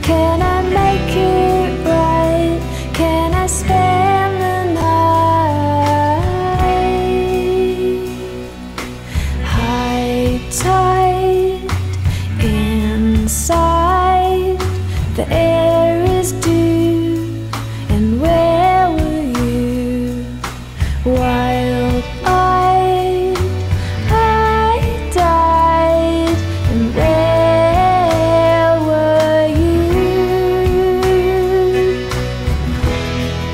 Can I make it right? Can I spend the night? High tide inside, the air is dew. And where were you? Wild-eyed, I died. And where were you?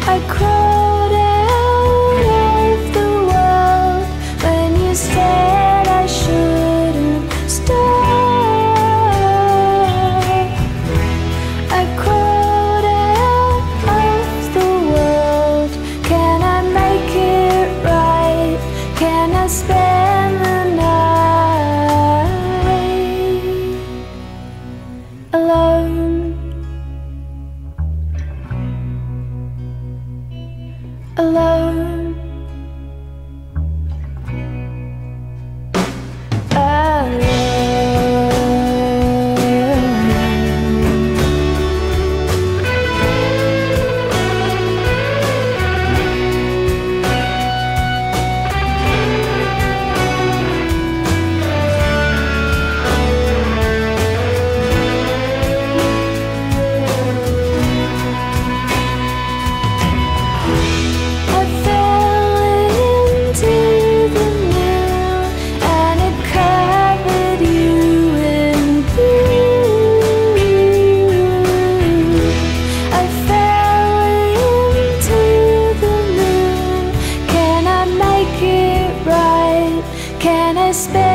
I crawled out of the world when you said I shouldn't stop. I crawled out of the world. Can I make it right? Can I spend the night alone? Alone. Can I spend